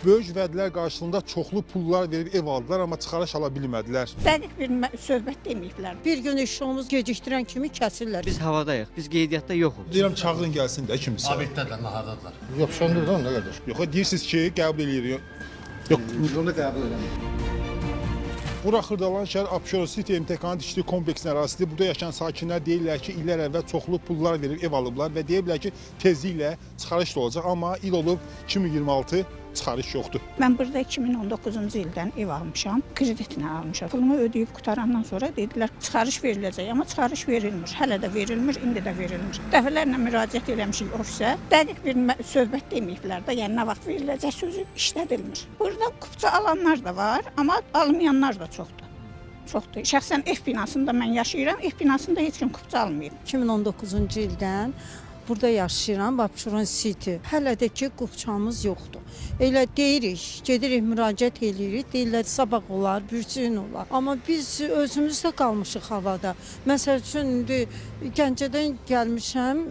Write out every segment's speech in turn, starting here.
Böyük vədlər qarşılığında çoxlu pullar verib ev aldılar, amma çıxarış ala bilmədilər. Dəqiq bir söhbət deməyiblər. Bir gün işığımız gecikdirən kimi kəsirlər. Biz havadayıq, biz qeydiyyatda yoxuq. Deyirəm çağırın gəlsin də kimsə. Abiddədirlər, nahardadılar. Yox, söndürdü onu da qardaş. Yox, deyirsiniz ki, qəbul eləyirik. Yox, Onu da qəbul eləmir. Bura Xırdalan şəhər Abşeron City MTK-nın dişli kompleksinin ərazisidir. Burada yaşayan sakinlər deyirlər ki, illər əvvəl çoxlu pullar verib ev alıblar və deyirlər ki, tezliklə çıxarış da olacaq, amma il olub 2026 çıxarış yoxdur. Mən burada 2019-cu ildən ev almışam, kreditlə almışam. Pulumu ödəyib qutarandan sonra dedilər çıxarış veriləcək, amma çıxarış verilmir. Hələ də verilmir, indi də verilmir. Dəfələrlə müraciət eləmişik ofisə. Dəqiq bir söhbət deməyiblər də, yəni nə vaxt veriləcək sözü işlədilmir. Burada kupça alanlar da var, amma almayanlar da çoxdur. Çoxdur. Şəxsən ev binasında mən yaşayıram, ev binasında heç kim kupça almayıb. 2019-cu ildən burada yaşayıram, Abşeron City. Hələ də ki, qupçamız yoxdur. Elə deyirik, gedirik, müraciət eləyirik, deyirlər sabah olar, bürsün olar. Amma biz özümüz də qalmışıq havada. Məsəl üçün, indi Gəncədən gəlmişəm,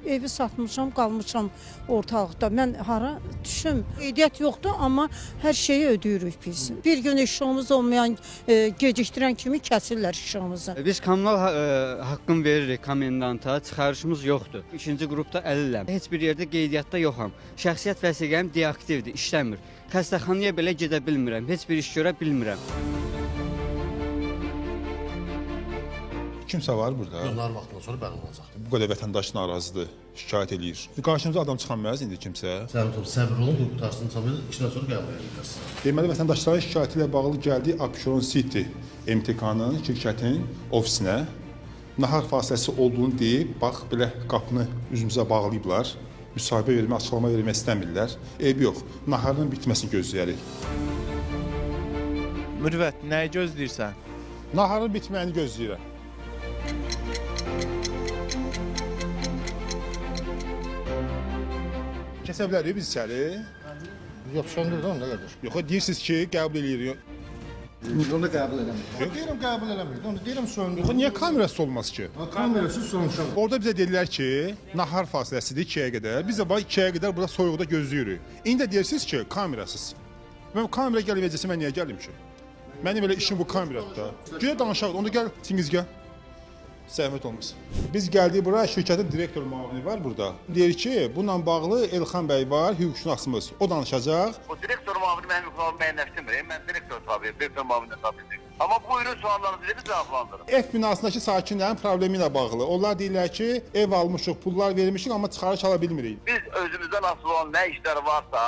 evi satmışam, qalmışam ortalıqda. Mən hara düşüm? Qeydiyyat yoxdur, amma hər şeyi ödəyirik biz. Bir gün işığımız olmayan, gecikdirən kimi kəsirlər işığımızı. Biz kommunal haqqını veririk komendanta, çıxarışımız yoxdur. İkinci qrupda əliləm. Heç bir yerdə qeydiyyatda yoxam. Şəxsiyyət vəsiqəm deaktivdir, işləmir. Xəstəxanaya belə gedə bilmirəm, heç bir iş görə bilmirəm. Kimsə var burada? Yollar vaxtından sonra bəli olacaq. Bu qədər vətəndaş narazıdır, şikayət eləyir. Qarşımıza adam çıxanmaz indi kimsə. Səbir olun, bu qutarsın, sonra 2 gün sonra qəbul edəcəksiniz. Deməli, vətəndaşların şikayəti ilə bağlı gəldi Abşeron City MTK-nın şirkətin ofisinə. Nahar fasiləsi olduğunu deyib, bax, belə qapını üzümüzə bağlayıblar. Müsahibə vermək, açıqlama vermək istəmirlər. Eybi yox, naharın bitməsini gözləyərik. Mürvət, nəyi gözləyirsən? Naharın bitməyini gözləyirəm. Kəsə bilərik biz içəri? Yox, söndürdü onu da qardaş. Yox, deyirsiniz ki, qəbul eləyirik. Onu da qəbul eləmir. Yox, deyirəm qəbul eləmir. Onu deyirəm söndürdü. Yox, niyə kamerası olmaz ki? Kamerasız sonuçlar. Orada bizə dedilər ki, nahar fasiləsidir 2-yə qədər. Biz də 2-yə qədər burada soyuqda gözləyirik. İndi də deyirsiniz ki, kamerasız. Mən kamera gəlib vəcəsə mən niyə gəlim ki? Mənim elə işim bu kameradır. Gəl danışaq, onda gəl, Çingiz gəl. Zəhmət olmasın. Biz gəldik bura, şirkətin direktor müavini var burada. Deyir ki, bununla bağlı Elxan bəy var, hüquqşünasımız. O danışacaq. O direktor müavini mənim hüquqlarımı müəyyənləşdirmir. Mən direktor tabi, direktor müavini tabi. Amma buyurun suallarınızı verin, cavablandırın. Ev binasındakı sakinlərin problemi ilə bağlı. Onlar deyirlər ki, ev almışıq, pullar vermişik, amma çıxarış ala bilmirik. Biz özümüzdən asılı olan nə işlər varsa,